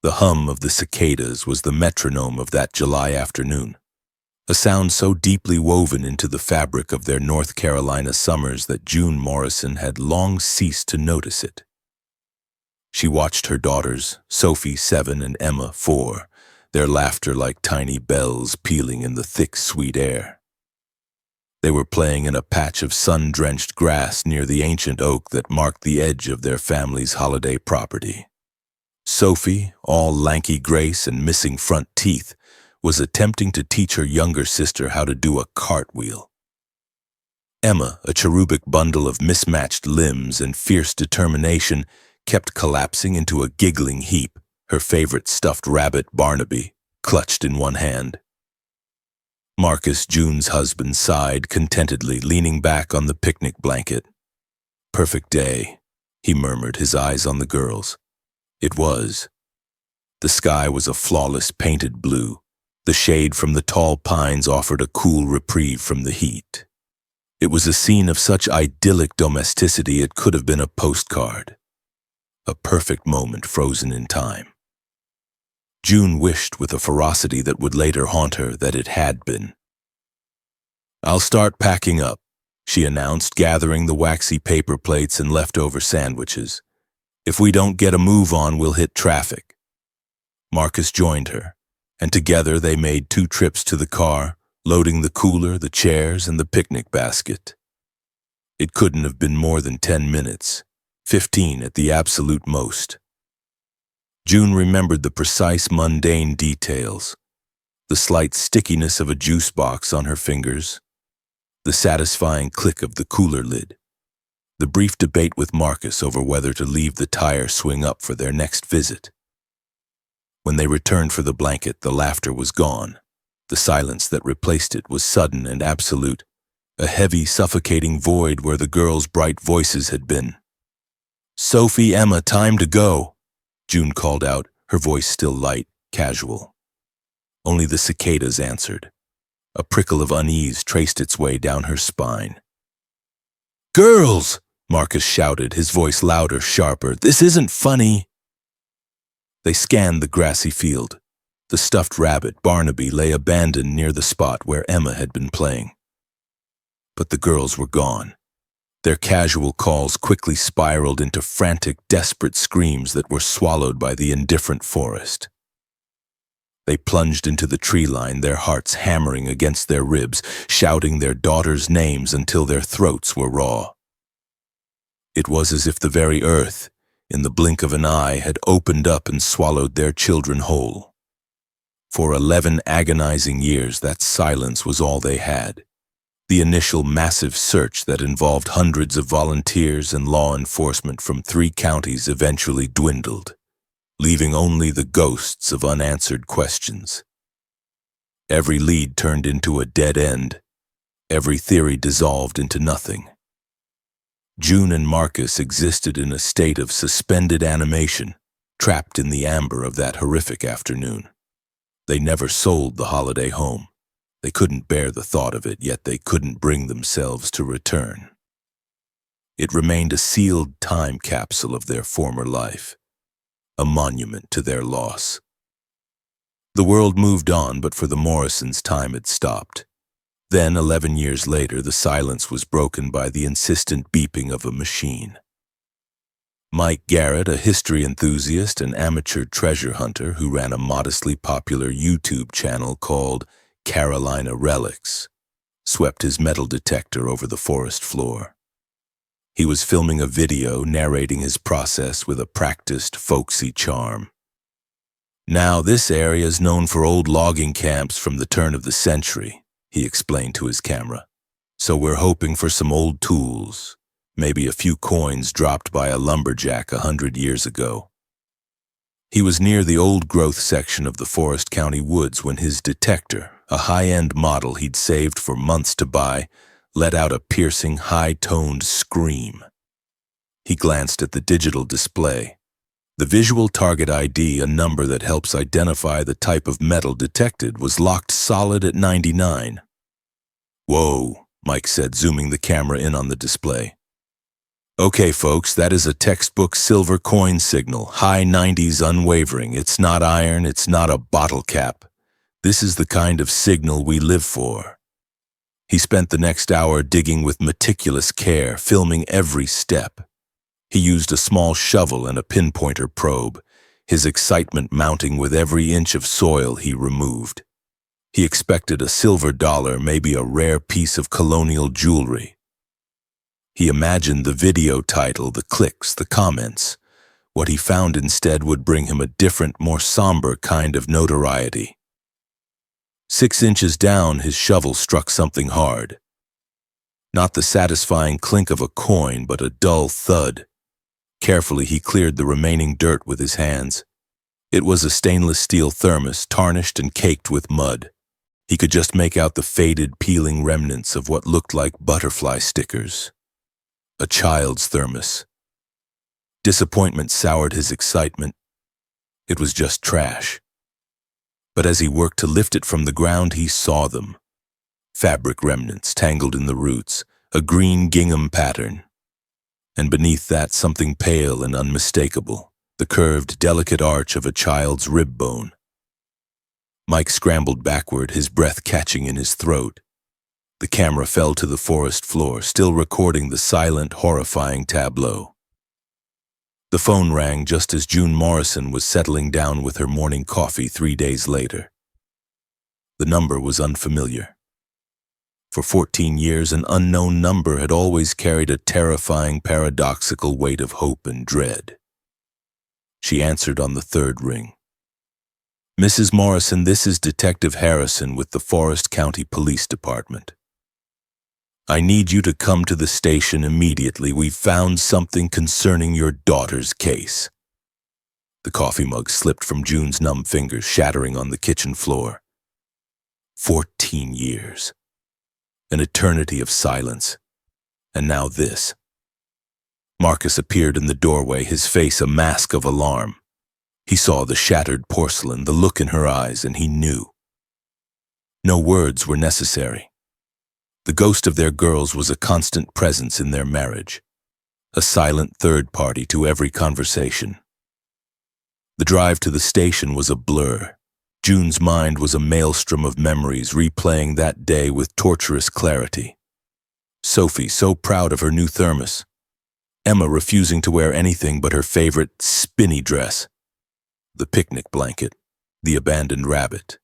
The hum of the cicadas was the metronome of that July afternoon, a sound so deeply woven into the fabric of their North Carolina summers that June Morrison had long ceased to notice it. She watched her daughters, Sophie 7 and Emma 4, their laughter like tiny bells pealing in the thick, sweet air. They were playing in a patch of sun-drenched grass near the ancient oak that marked the edge of their family's holiday property. Sophie, all lanky grace and missing front teeth, was attempting to teach her younger sister how to do a cartwheel. Emma, a cherubic bundle of mismatched limbs and fierce determination, kept collapsing into a giggling heap, her favorite stuffed rabbit, Barnaby, clutched in one hand. Marcus, June's husband, sighed contentedly, leaning back on the picnic blanket. "Perfect day," he murmured, his eyes on the girls. It was. The sky was a flawless painted blue. The shade from the tall pines offered a cool reprieve from the heat. It was a scene of such idyllic domesticity it could have been a postcard. A perfect moment frozen in time. June wished with a ferocity that would later haunt her that it had been. "I'll start packing up," she announced, gathering the waxy paper plates and leftover sandwiches. "If we don't get a move on, we'll hit traffic." Marcus joined her, and together they made 2 trips to the car, loading the cooler, the chairs, and the picnic basket. It couldn't have been more than 10 minutes, 15 at the absolute most. June remembered the precise, mundane details, the slight stickiness of a juice box on her fingers, the satisfying click of the cooler lid, the brief debate with Marcus over whether to leave the tire swing up for their next visit. When they returned for the blanket, the laughter was gone. The silence that replaced it was sudden and absolute, a heavy, suffocating void where the girls' bright voices had been. "Sophie, Emma, time to go," June called out, her voice still light, casual. Only the cicadas answered. A prickle of unease traced its way down her spine. "Girls!" Marcus shouted, his voice louder, sharper. "This isn't funny." They scanned the grassy field. The stuffed rabbit, Barnaby, lay abandoned near the spot where Emma had been playing. But the girls were gone. Their casual calls quickly spiraled into frantic, desperate screams that were swallowed by the indifferent forest. They plunged into the tree line, their hearts hammering against their ribs, shouting their daughters' names until their throats were raw. It was as if the very earth, in the blink of an eye, had opened up and swallowed their children whole. For 11 agonizing years, that silence was all they had. The initial massive search that involved hundreds of volunteers and law enforcement from 3 counties eventually dwindled, leaving only the ghosts of unanswered questions. Every lead turned into a dead end. Every theory dissolved into nothing. June and Marcus existed in a state of suspended animation, trapped in the amber of that horrific afternoon. They never sold the holiday home. They couldn't bear the thought of it, yet they couldn't bring themselves to return. It remained a sealed time capsule of their former life, a monument to their loss. The world moved on, but for the Morrisons, time had stopped. Then, 11 years later, the silence was broken by the insistent beeping of a machine. Mike Garrett, a history enthusiast and amateur treasure hunter who ran a modestly popular YouTube channel called Carolina Relics, swept his metal detector over the forest floor. He was filming a video narrating his process with a practiced, folksy charm. "Now, this area is known for old logging camps from the turn of the century," he explained to his camera. "So we're hoping for some old tools, maybe a few coins dropped by a lumberjack 100 years ago." He was near the old-growth section of the Forest County woods when his detector, a high-end model he'd saved for months to buy, let out a piercing, high-toned scream. He glanced at the digital display. The visual target ID, a number that helps identify the type of metal detected, was locked solid at 99. "Whoa," Mike said, zooming the camera in on the display. Okay, folks, that is a textbook silver coin signal, high 90s unwavering. It's not iron, it's not a bottle cap. This is the kind of signal we live for. He spent the next hour digging with meticulous care, filming every step. He used a small shovel and a pinpointer probe, his excitement mounting with every inch of soil he removed. He expected a silver dollar, maybe a rare piece of colonial jewelry. He imagined the video title, the clicks, the comments. What he found instead would bring him a different, more somber kind of notoriety. 6 inches down, his shovel struck something hard. Not the satisfying clink of a coin, but a dull thud. Carefully, he cleared the remaining dirt with his hands. It was a stainless steel thermos, tarnished and caked with mud. He could just make out the faded, peeling remnants of what looked like butterfly stickers. A child's thermos. Disappointment soured his excitement. It was just trash. But as he worked to lift it from the ground, he saw them. Fabric remnants tangled in the roots, a green gingham pattern. And beneath that, something pale and unmistakable, the curved, delicate arch of a child's rib bone. Mike scrambled backward, his breath catching in his throat. The camera fell to the forest floor, still recording the silent, horrifying tableau. The phone rang just as June Morrison was settling down with her morning coffee 3 days later. The number was unfamiliar. For 14 years, an unknown number had always carried a terrifying, paradoxical weight of hope and dread. She answered on the third ring. "Mrs. Morrison, this is Detective Harrison with the Forest County Police Department. I need you to come to the station immediately. We've found something concerning your daughter's case." The coffee mug slipped from June's numb fingers, shattering on the kitchen floor. 14 years. An eternity of silence. And now this. Marcus appeared in the doorway, his face a mask of alarm. He saw the shattered porcelain, the look in her eyes, and he knew. No words were necessary. The ghost of their girls was a constant presence in their marriage, a silent third party to every conversation. The drive to the station was a blur. June's mind was a maelstrom of memories, replaying that day with torturous clarity. Sophie, so proud of her new thermos. Emma refusing to wear anything but her favorite spinny dress. The picnic blanket, the abandoned rabbit.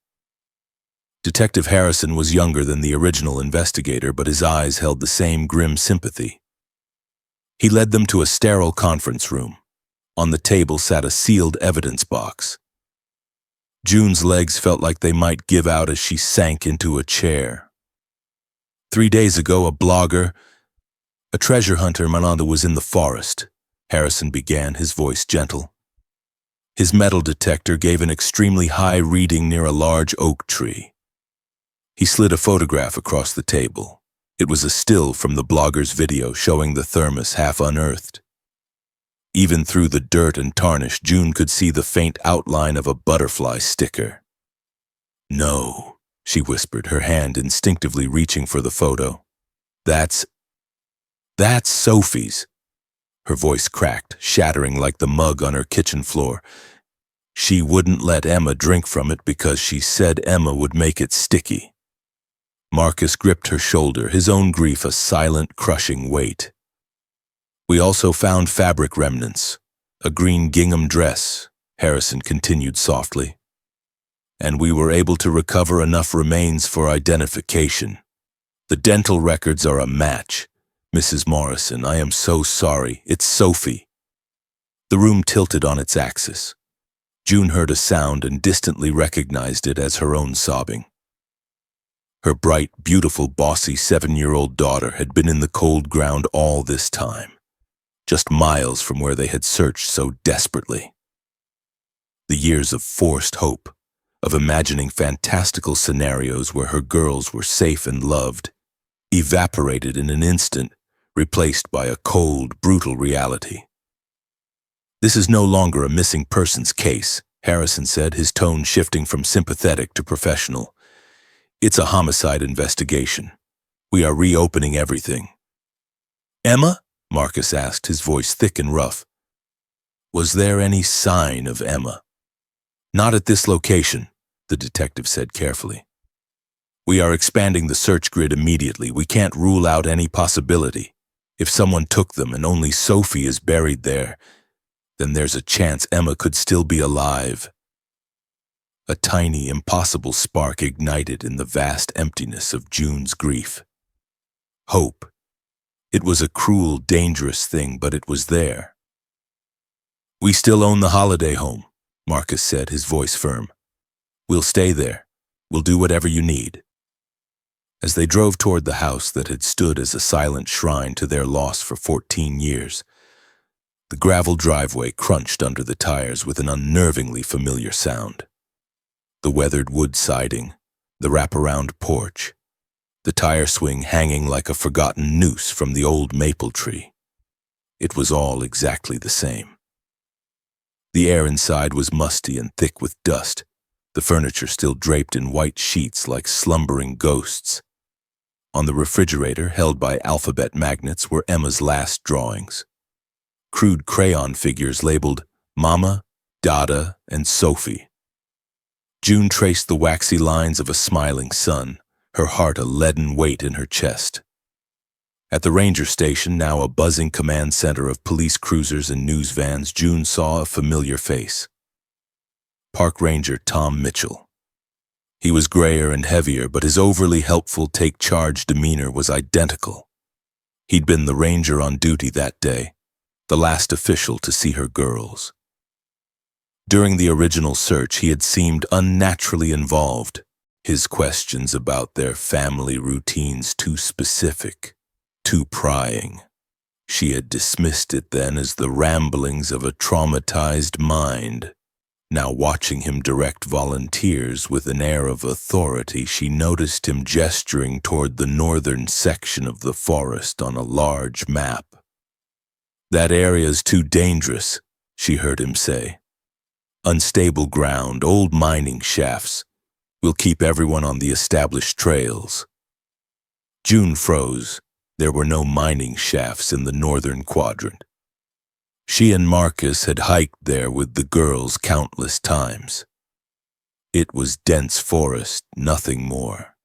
Detective Harrison was younger than the original investigator, but his eyes held the same grim sympathy. He led them to a sterile conference room. On the table sat a sealed evidence box. June's legs felt like they might give out as she sank into a chair. 3 days ago, a blogger, a treasure hunter, Mananda, was in the forest. Harrison began, his voice gentle. His metal detector gave an extremely high reading near a large oak tree. He slid a photograph across the table. It was a still from the blogger's video showing the thermos half unearthed. Even through the dirt and tarnish, June could see the faint outline of a butterfly sticker. "No," she whispered, her hand instinctively reaching for the photo. That's Sophie's." Her voice cracked, shattering like the mug on her kitchen floor. "She wouldn't let Emma drink from it because she said Emma would make it sticky." Marcus gripped her shoulder, his own grief a silent, crushing weight. "We also found fabric remnants, a green gingham dress," Harrison continued softly. "And we were able to recover enough remains for identification. The dental records are a match. Mrs. Morrison, I am so sorry. It's Sophie." The room tilted on its axis. June heard a sound and distantly recognized it as her own sobbing. Her bright, beautiful, bossy 7-year-old daughter had been in the cold ground all this time, just miles from where they had searched so desperately. The years of forced hope, of imagining fantastical scenarios where her girls were safe and loved, evaporated in an instant, replaced by a cold, brutal reality. "This is no longer a missing persons case," Harrison said, his tone shifting from sympathetic to professional. "It's a homicide investigation. We are reopening everything." "Emma?" Marcus asked, his voice thick and rough. Was there any sign of Emma? Not at this location, the detective said carefully. We are expanding the search grid immediately. We can't rule out any possibility. If someone took them and only Sophie is buried there, then there's a chance Emma could still be alive. A tiny, impossible spark ignited in the vast emptiness of June's grief. Hope. It was a cruel, dangerous thing, but it was there. We still own the holiday home, Marcus said, his voice firm. We'll stay there. We'll do whatever you need. As they drove toward the house that had stood as a silent shrine to their loss for 14 years, the gravel driveway crunched under the tires with an unnervingly familiar sound. The weathered wood siding, the wraparound porch, the tire swing hanging like a forgotten noose from the old maple tree. It was all exactly the same. The air inside was musty and thick with dust, the furniture still draped in white sheets like slumbering ghosts. On the refrigerator, held by alphabet magnets, were Emma's last drawings. Crude crayon figures labeled Mama, Dada, and Sophie. June traced the waxy lines of a smiling sun, her heart a leaden weight in her chest. At the ranger station, now a buzzing command center of police cruisers and news vans, June saw a familiar face. Park Ranger Tom Mitchell. He was grayer and heavier, but his overly helpful take-charge demeanor was identical. He'd been the ranger on duty that day, the last official to see her girls. During the original search, he had seemed unnaturally involved, his questions about their family routines too specific, too prying. She had dismissed it then as the ramblings of a traumatized mind. Now, watching him direct volunteers with an air of authority, she noticed him gesturing toward the northern section of the forest on a large map. That area's too dangerous, she heard him say. Unstable ground, old mining shafts. We'll keep everyone on the established trails. June froze. There were no mining shafts in the northern quadrant. She and Marcus had hiked there with the girls countless times. It was dense forest, nothing more.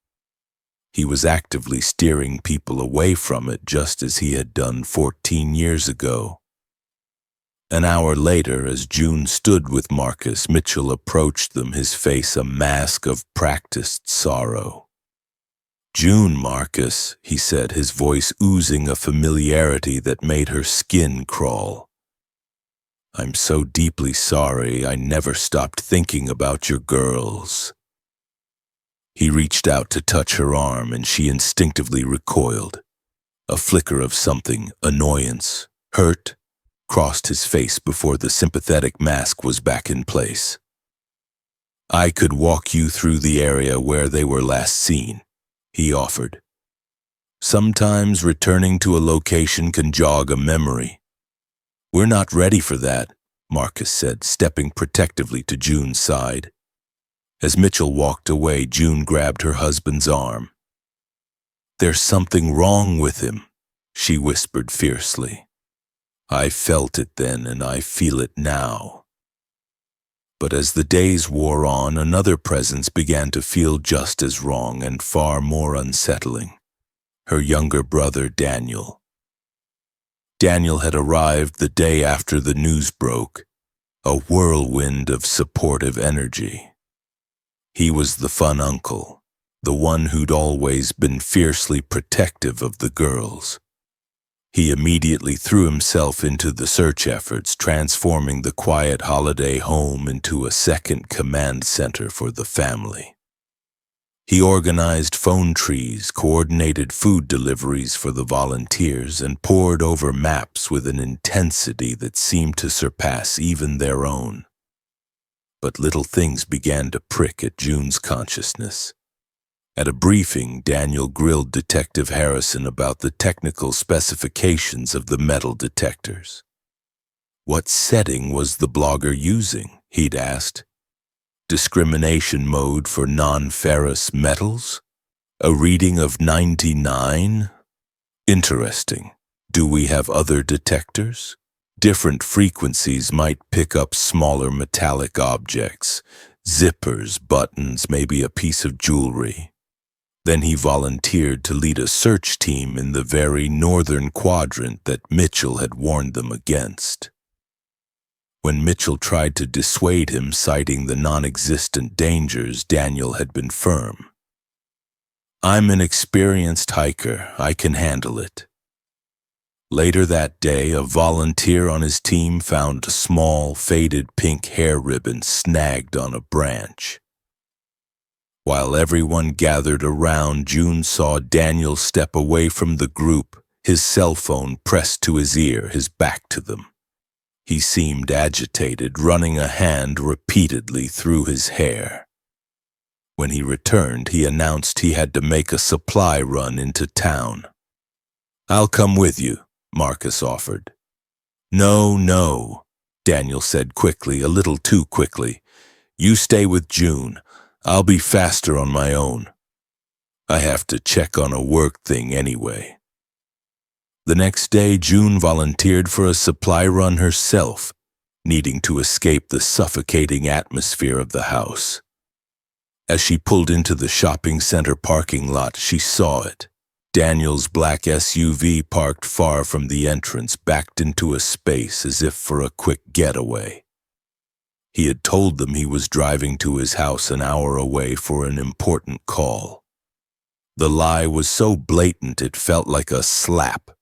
He was actively steering people away from it just as he had done 14 years ago. An hour later, as June stood with Marcus, Mitchell approached them, his face a mask of practiced sorrow. June, Marcus, he said, his voice oozing a familiarity that made her skin crawl. I'm so deeply sorry I never stopped thinking about your girls. He reached out to touch her arm, and she instinctively recoiled. A flicker of something, annoyance, hurt, crossed his face before the sympathetic mask was back in place. I could walk you through the area where they were last seen, he offered. Sometimes returning to a location can jog a memory. We're not ready for that, Marcus said, stepping protectively to June's side. As Mitchell walked away, June grabbed her husband's arm. There's something wrong with him, she whispered fiercely. I felt it then, and I feel it now. But as the days wore on, another presence began to feel just as wrong and far more unsettling. Her younger brother, Daniel. Daniel had arrived the day after the news broke, a whirlwind of supportive energy. He was the fun uncle, the one who'd always been fiercely protective of the girls. He immediately threw himself into the search efforts, transforming the quiet holiday home into a second command center for the family. He organized phone trees, coordinated food deliveries for the volunteers, and pored over maps with an intensity that seemed to surpass even their own. But little things began to prick at June's consciousness. At a briefing, Daniel grilled Detective Harrison about the technical specifications of the metal detectors. What setting was the blogger using, he'd asked. Discrimination mode for non-ferrous metals? A reading of 99? Interesting, Do we have other detectors? Different frequencies might pick up smaller metallic objects, zippers, buttons, maybe a piece of jewelry. Then he volunteered to lead a search team in the very northern quadrant that Mitchell had warned them against. When Mitchell tried to dissuade him, citing the non-existent dangers, Daniel had been firm. "I'm an experienced hiker. I can handle it." Later that day, a volunteer on his team found a small, faded pink hair ribbon snagged on a branch. While everyone gathered around, June saw Daniel step away from the group, his cell phone pressed to his ear, his back to them. He seemed agitated, running a hand repeatedly through his hair. When he returned, he announced he had to make a supply run into town. "I'll come with you," Marcus offered. No, Daniel said quickly, a little too quickly. "You stay with June. I'll be faster on my own. I have to check on a work thing anyway." The next day, June volunteered for a supply run herself, needing to escape the suffocating atmosphere of the house. As she pulled into the shopping center parking lot, she saw it. Daniel's black SUV, parked far from the entrance, backed into a space as if for a quick getaway. He had told them he was driving to his house an hour away for an important call. The lie was so blatant it felt like a slap.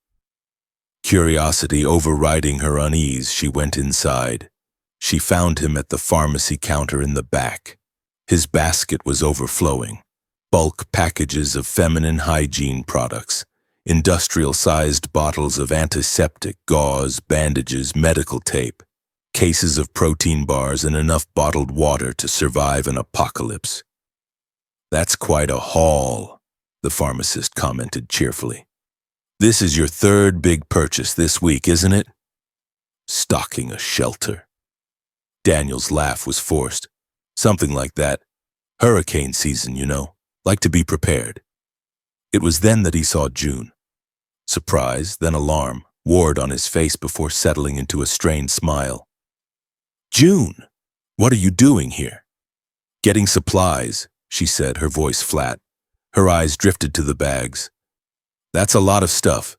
Curiosity overriding her unease, she went inside. She found him at the pharmacy counter in the back. His basket was overflowing. Bulk packages of feminine hygiene products, industrial-sized bottles of antiseptic, gauze, bandages, medical tape, cases of protein bars, and enough bottled water to survive an apocalypse. "That's quite a haul," the pharmacist commented cheerfully. "This is your third big purchase this week, isn't it?" "Stocking a shelter." Daniel's laugh was forced. "Something like that. Hurricane season, you know. Like to be prepared." It was then that he saw June. Surprise, then alarm, warred on his face before settling into a strained smile. "June, what are you doing here?" "Getting supplies," she said, her voice flat. Her eyes drifted to the bags. "That's a lot of stuff."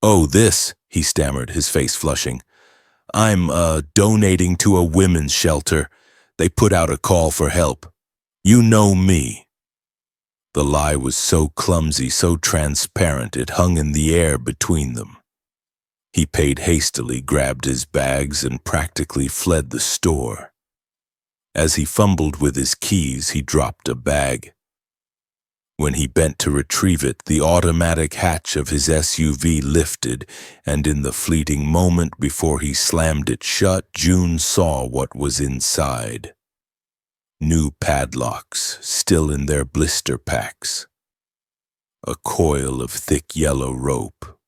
"Oh, this," he stammered, his face flushing. "I'm, donating to a women's shelter. They put out a call for help. You know me." The lie was so clumsy, so transparent, it hung in the air between them. He paid hastily, grabbed his bags, and practically fled the store. As he fumbled with his keys, he dropped a bag. When he bent to retrieve it, the automatic hatch of his SUV lifted, and in the fleeting moment before he slammed it shut, June saw what was inside. New padlocks, still in their blister packs. A coil of thick yellow rope.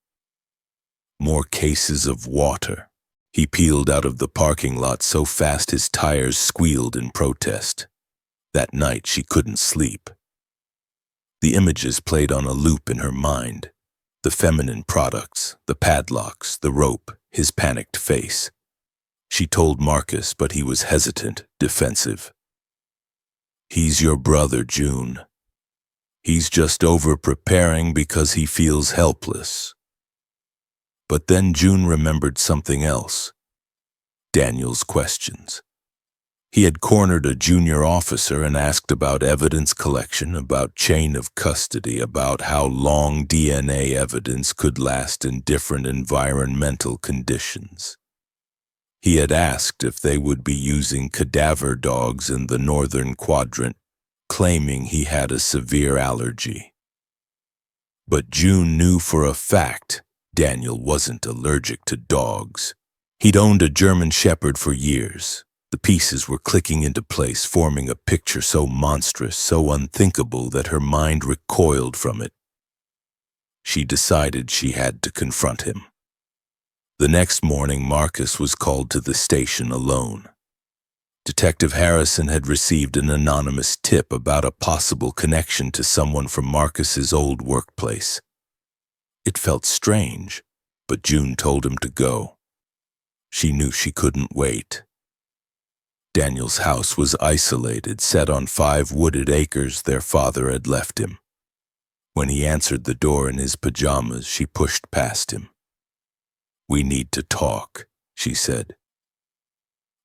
More cases of water. He peeled out of the parking lot so fast his tires squealed in protest. That night she couldn't sleep. The images played on a loop in her mind. The feminine products, the padlocks, the rope, his panicked face. She told Marcus, but he was hesitant, defensive. "He's your brother, June. He's just over-preparing because he feels helpless." But then June remembered something else. Daniel's questions. He had cornered a junior officer and asked about evidence collection, about chain of custody, about how long DNA evidence could last in different environmental conditions. He had asked if they would be using cadaver dogs in the northern quadrant, claiming he had a severe allergy. But June knew for a fact Daniel wasn't allergic to dogs. He'd owned a German Shepherd for years. The pieces were clicking into place, forming a picture so monstrous, so unthinkable that her mind recoiled from it. She decided she had to confront him. The next morning, Marcus was called to the station alone. Detective Harrison had received an anonymous tip about a possible connection to someone from Marcus's old workplace. It felt strange. but June told him to go. She knew she couldn't wait. Daniel's house was isolated, set on 5 wooded acres their father had left him. When he answered the door in his pajamas, she pushed past him. "We need to talk," she said.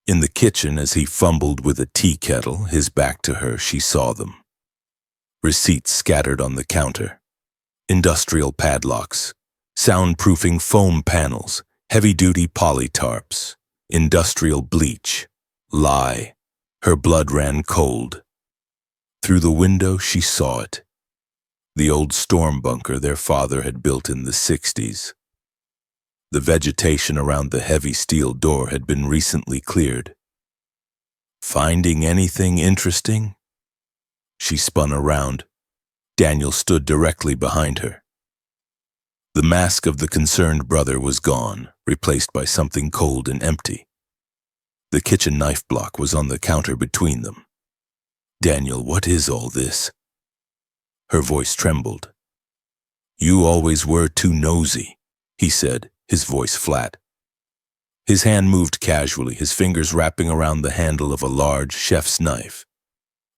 In the kitchen, as he fumbled with a tea kettle, his back to her, she saw them. Receipts scattered on the counter. Industrial padlocks, soundproofing foam panels, heavy-duty polytarps, industrial bleach, lye. Her blood ran cold. Through the window, she saw it. The old storm bunker their father had built in the 60s. The vegetation around the heavy steel door had been recently cleared. "Finding anything interesting?" She spun around. Daniel stood directly behind her. The mask of the concerned brother was gone, replaced by something cold and empty. The kitchen knife block was on the counter between them. "Daniel, what is all this?" Her voice trembled. "You always were too nosy," he said, his voice flat. His hand moved casually, his fingers wrapping around the handle of a large chef's knife.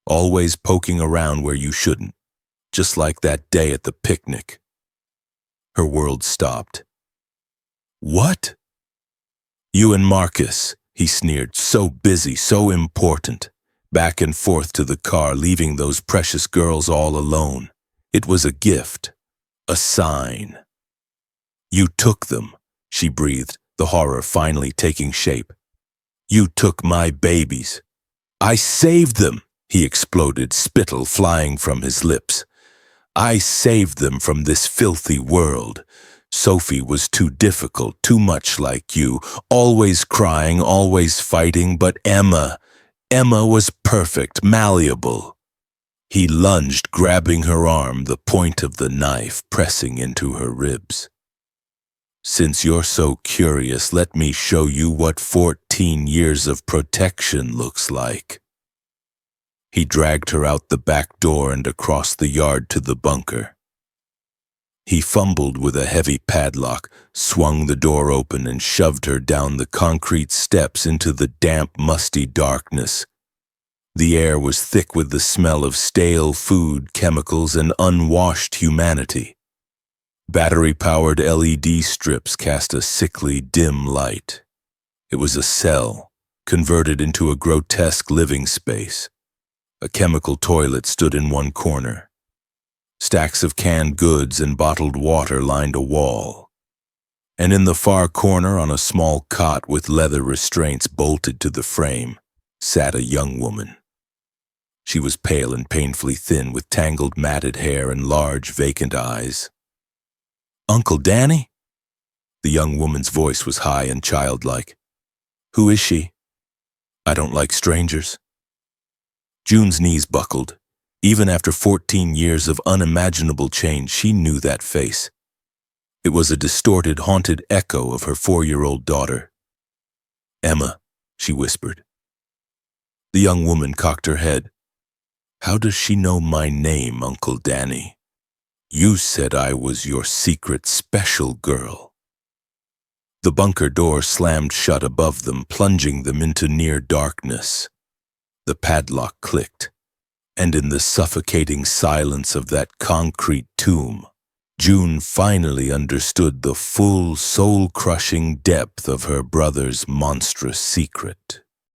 "Always poking around where you shouldn't, just like that day at the picnic." Her world stopped. "What?" "You and Marcus," he sneered, "so busy, so important. Back and forth to the car, leaving those precious girls all alone. It was a gift, a sign." "You took them," she breathed, the horror finally taking shape. "You took my babies." "I saved them," he exploded, spittle flying from his lips. "I saved them from this filthy world. Sophie was too difficult, too much like you, always crying, always fighting, but Emma was perfect, malleable." He lunged, grabbing her arm, the point of the knife pressing into her ribs. "Since you're so curious, let me show you what 14 years of protection looks like." He dragged her out the back door and across the yard to the bunker. He fumbled with a heavy padlock, swung the door open, and shoved her down the concrete steps into the damp, musty darkness. The air was thick with the smell of stale food, chemicals, and unwashed humanity. Battery-powered LED strips cast a sickly, dim light. It was a cell, converted into a grotesque living space. A chemical toilet stood in one corner. Stacks of canned goods and bottled water lined a wall. And in the far corner, on a small cot with leather restraints bolted to the frame, sat a young woman. She was pale and painfully thin, with tangled matted hair and large, vacant eyes. "Uncle Danny?" The young woman's voice was high and childlike. "Who is she?" "I don't like strangers." June's knees buckled. Even after 14 years of unimaginable change, she knew that face. It was a distorted, haunted echo of her 4-year-old daughter. "Emma," she whispered. The young woman cocked her head. "How does she know my name, Uncle Danny? You said I was your secret special girl." The bunker door slammed shut above them, plunging them into near darkness. The padlock clicked, and in the suffocating silence of that concrete tomb, June finally understood the full, soul-crushing depth of her brother's monstrous secret.